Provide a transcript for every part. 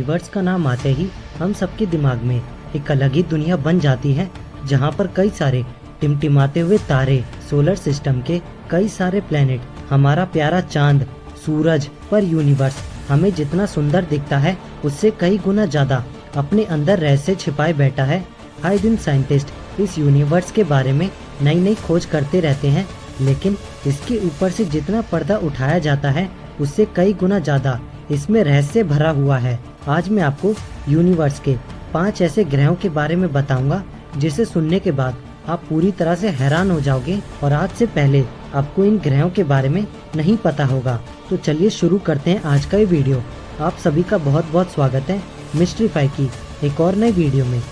Universe का नाम आते ही हम सबके दिमाग में एक अलग ही दुनिया बन जाती है, जहाँ पर कई सारे टिमटिमाते हुए तारे, सोलर सिस्टम के कई सारे प्लेनेट, हमारा प्यारा चांद, सूरज, पर यूनिवर्स हमें जितना सुंदर दिखता है उससे कई गुना ज्यादा अपने अंदर रहस्य छिपाए बैठा है। आए दिन साइंटिस्ट इस यूनिवर्स के बारे में नई नई खोज करते रहते हैं, लेकिन इसके ऊपर से जितना पर्दा उठाया जाता है उससे कई गुना ज्यादा इसमें रहस्य भरा हुआ है। आज मैं आपको यूनिवर्स के 5 ऐसे ग्रहों के बारे में बताऊंगा जिसे सुनने के बाद आप पूरी तरह से हैरान हो जाओगे और आज से पहले आपको इन ग्रहों के बारे में नहीं पता होगा। तो चलिए शुरू करते हैं आज का ये वीडियो। आप सभी का बहुत बहुत स्वागत है मिस्ट्रीफाई की एक और नई वीडियो में।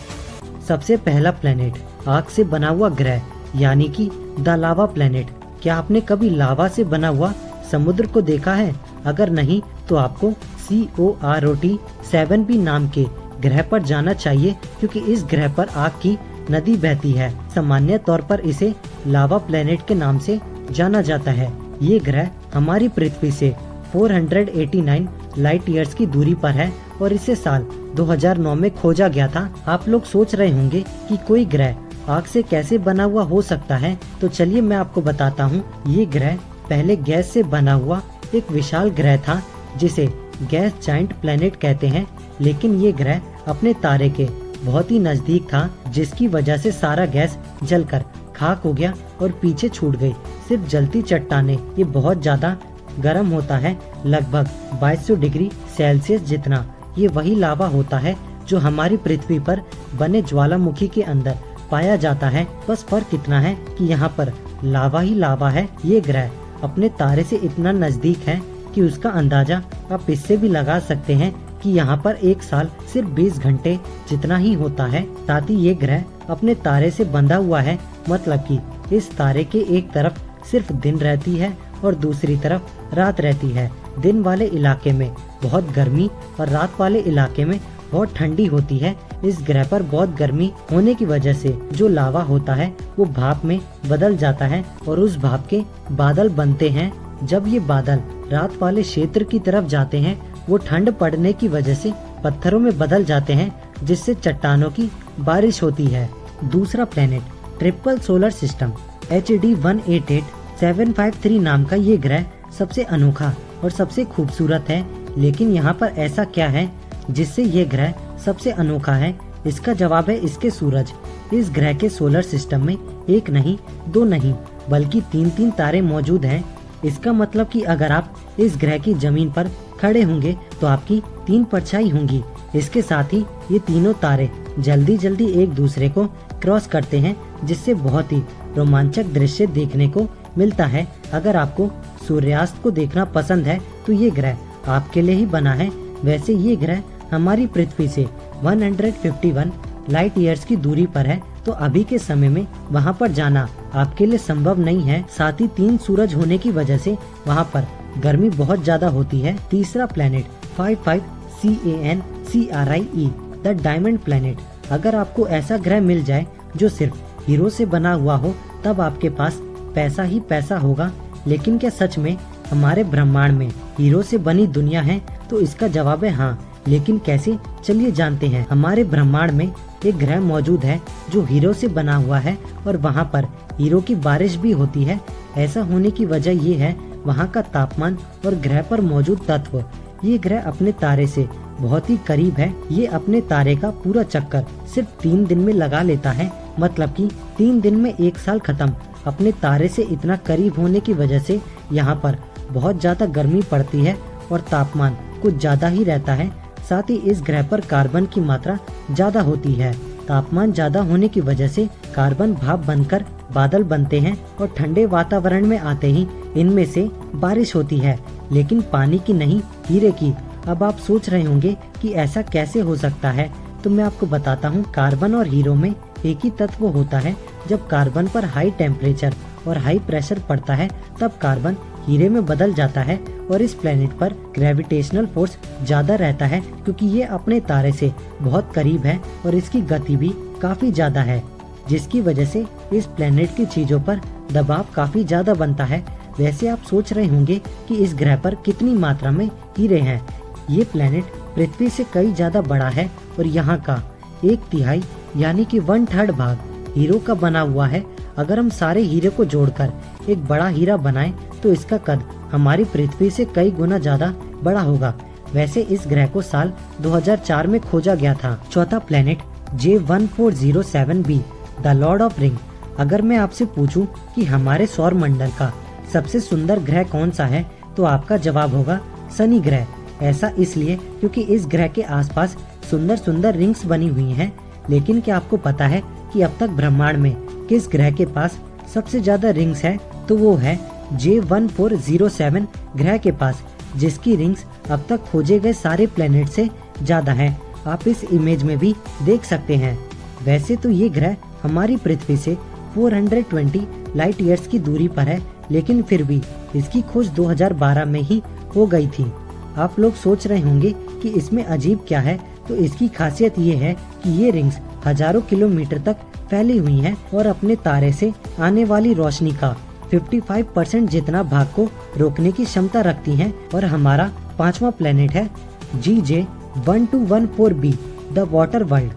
सबसे पहला प्लेनेट आग से बना हुआ ग्रह यानी कि द लावा प्लेनेट। क्या आपने कभी लावा से बना हुआ समुद्र को देखा है? अगर नहीं तो आपको COROT 7b नाम के ग्रह पर जाना चाहिए, क्योंकि इस ग्रह पर आग की नदी बहती है। सामान्य तौर पर इसे लावा प्लेनेट के नाम से जाना जाता है। ये ग्रह हमारी पृथ्वी से 489 लाइट ईयर्स की दूरी पर है और इसे साल 2009 में खोजा गया था। आप लोग सोच रहे होंगे कि कोई ग्रह आग से कैसे बना हुआ हो सकता है, तो चलिए मैं आपको बताता हूँ। ये ग्रह पहले गैस से बना हुआ एक विशाल ग्रह था जिसे गैस जाइंट प्लेनेट कहते हैं, लेकिन ये ग्रह अपने तारे के बहुत ही नजदीक था, जिसकी वजह से सारा गैस जलकर खाक हो गया और पीछे छूट गई सिर्फ जलती चट्टानें। ये बहुत ज्यादा गर्म होता है, लगभग 2200 डिग्री सेल्सियस जितना। ये वही लावा होता है जो हमारी पृथ्वी पर बने ज्वालामुखी के अंदर पाया जाता है। बस फर्क इतना है कि यहाँ पर लावा ही लावा है। ये ग्रह अपने तारे से इतना नजदीक है कि उसका अंदाजा आप इससे भी लगा सकते हैं कि यहाँ पर एक साल सिर्फ 20 घंटे जितना ही होता है। साथ ही ये ग्रह अपने तारे से बंधा हुआ है, मतलब कि इस तारे के एक तरफ सिर्फ दिन रहती है और दूसरी तरफ रात रहती है। दिन वाले इलाके में बहुत गर्मी और रात वाले इलाके में बहुत ठंडी होती है। इस ग्रह पर बहुत गर्मी होने की वजह से जो लावा होता है वो भाप में बदल जाता है और उस भाप के बादल बनते हैं। जब ये बादल रात वाले क्षेत्र की तरफ जाते हैं, वो ठंड पड़ने की वजह से पत्थरों में बदल जाते हैं, जिससे चट्टानों की बारिश होती है। दूसरा planet triple solar system HD 188753 नाम का ये ग्रह सबसे अनोखा और सबसे खूबसूरत है। लेकिन यहाँ पर ऐसा क्या है जिससे ये ग्रह सबसे अनोखा है? इसका जवाब है इसके सूरज। इस ग्रह के सोलर सिस्टम में एक नहीं, दो नहीं, बल्कि 3-3 तारे मौजूद हैं। इसका मतलब कि अगर आप इस ग्रह की जमीन पर खड़े होंगे तो आपकी 3 परछाई होंगी। इसके साथ ही ये तीनों तारे जल्दी जल्दी एक दूसरे को क्रॉस करते हैं, जिससे बहुत ही रोमांचक दृश्य देखने को मिलता है। अगर आपको सूर्यास्त को देखना पसंद है तो ये ग्रह आपके लिए ही बना है। वैसे ये ग्रह हमारी पृथ्वी से 151 लाइट ईयर्स की दूरी पर है, तो अभी के समय में वहाँ पर जाना आपके लिए संभव नहीं है। साथ ही 3 सूरज होने की वजह से वहाँ पर गर्मी बहुत ज्यादा होती है। तीसरा planet 55CANCRIE the diamond planet. अगर आपको ऐसा ग्रह मिल जाए जो सिर्फ हीरो से बना हुआ हो, तब आपके पास पैसा ही पैसा होगा। लेकिन क्या सच में हमारे ब्रह्मांड में हीरो से बनी दुनिया है? तो इसका जवाब है हाँ। लेकिन कैसे, चलिए जानते हैं। हमारे ब्रह्मांड में एक ग्रह मौजूद है जो हीरो से बना हुआ है और वहाँ पर हीरो की बारिश भी होती है। ऐसा होने की वजह ये है वहाँ का तापमान और ग्रह पर मौजूद तत्व। ये ग्रह अपने तारे से बहुत ही करीब है। ये अपने तारे का पूरा चक्कर सिर्फ 3 दिन में लगा लेता है, मतलब कि 3 दिन में 1 साल खत्म। अपने तारे से इतना करीब होने की वजह से यहाँ पर बहुत ज्यादा गर्मी पड़ती है और तापमान कुछ ज्यादा ही रहता है। साथ ही इस ग्रह पर कार्बन की मात्रा ज्यादा होती है। तापमान ज्यादा होने की वजह से कार्बन भाप बनकर बादल बनते हैं और ठंडे वातावरण में आते ही इनमें से बारिश होती है, लेकिन पानी की नहीं, हीरे की। अब आप सोच रहे होंगे कि ऐसा कैसे हो सकता है, तो मैं आपको बताता हूँ। कार्बन और हीरो में एक ही तत्व होता है। जब कार्बन पर हाई टेम्परेचर और हाई प्रेशर पड़ता है तब कार्बन हीरे में बदल जाता है। और इस प्लेनेट पर ग्रेविटेशनल फोर्स ज्यादा रहता है, क्योंकि ये अपने तारे से बहुत करीब है और इसकी गति भी काफी ज्यादा है, जिसकी वजह से इस प्लेनेट की चीजों पर दबाव काफी ज्यादा बनता है। वैसे आप सोच रहे होंगे कि इस ग्रह पर कितनी मात्रा में हीरे हैं। ये प्लेनेट पृथ्वी से कई ज्यादा बड़ा है और यहाँ का 1/3 यानी कि 1/3 भाग हीरो का बना हुआ है। अगर हम सारे हीरे को जोड़कर एक बड़ा हीरा बनाएं तो इसका कद हमारी पृथ्वी से कई गुना ज्यादा बड़ा होगा। वैसे इस ग्रह को साल 2004 में खोजा गया था। चौथा planet J1407b, the Lord of ring. अगर मैं आपसे पूछूं कि हमारे सौर मंडल का सबसे सुंदर ग्रह कौन सा है तो आपका जवाब होगा शनि ग्रह। ऐसा इसलिए क्योंकि इस ग्रह के आसपास सुंदर सुंदर रिंग्स बनी हुई हैं। लेकिन क्या आपको पता है कि अब तक ब्रह्मांड में किस ग्रह के पास सबसे ज्यादा रिंग्स है? तो वो है J1407 ग्रह के पास, जिसकी रिंग्स अब तक खोजे गए सारे प्लेनेट से ज्यादा है। आप इस इमेज में भी देख सकते हैं। वैसे तो ये ग्रह हमारी पृथ्वी से 420 लाइट ईयर्स की दूरी पर है, लेकिन फिर भी इसकी खोज 2012 में ही हो गई थी। आप लोग सोच रहे होंगे कि इसमें अजीब क्या है, तो इसकी खासियत ये है कि ये रिंग्स हजारों किलोमीटर तक फैली हुई हैं और अपने तारे से आने वाली रोशनी का 55% जितना भाग को रोकने की क्षमता रखती हैं। और हमारा पांचवा प्लेनेट है GJ1214b, द वाटर वर्ल्ड।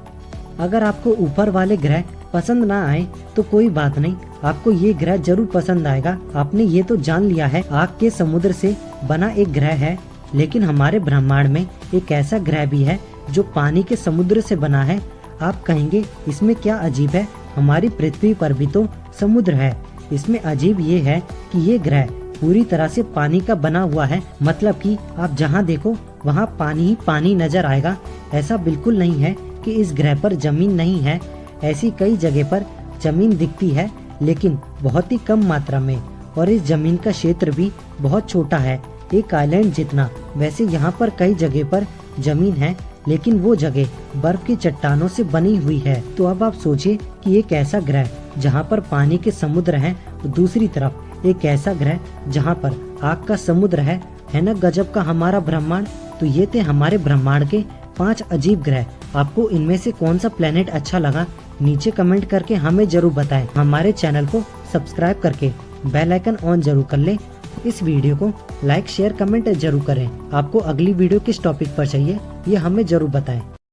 अगर आपको ऊपर वाले ग्रह पसंद ना आए तो कोई बात नहीं, आपको ये ग्रह जरूर पसंद आएगा। आपने ये तो जान लिया है आग के समुद्र से बना एक ग्रह है, लेकिन हमारे ब्रह्मांड में एक ऐसा ग्रह भी है जो पानी के समुद्र से बना है। आप कहेंगे इसमें क्या अजीब है, हमारी पृथ्वी पर भी तो समुद्र है। इसमें अजीब ये है कि ये ग्रह पूरी तरह से पानी का बना हुआ है, मतलब कि आप जहाँ देखो वहाँ पानी ही पानी नजर आएगा। ऐसा बिल्कुल नहीं है कि इस ग्रह पर जमीन नहीं है। ऐसी कई जगह पर जमीन दिखती है, लेकिन बहुत ही कम मात्रा में, और इस जमीन का क्षेत्र भी बहुत छोटा है, एक आइलैंड जितना। वैसे यहाँ पर कई जगह पर जमीन है, लेकिन वो जगह बर्फ की चट्टानों से बनी हुई है। तो अब आप सोचिए कि एक ऐसा ग्रह जहाँ पर पानी के समुद्र हैं, तो दूसरी तरफ एक ऐसा ग्रह जहाँ पर आग का समुद्र है ना गजब का हमारा ब्रह्मांड। तो ये थे हमारे ब्रह्मांड के 5 अजीब ग्रह। आपको इनमें से कौन सा प्लेनेट अच्छा लगा नीचे कमेंट करके हमें जरूर बताएं। हमारे चैनल को सब्सक्राइब करके बेल आइकन ऑन जरूर कर लें। इस वीडियो को लाइक शेयर कमेंट जरूर करें। आपको अगली वीडियो किस टॉपिक पर चाहिए ये हमें जरूर बताएं।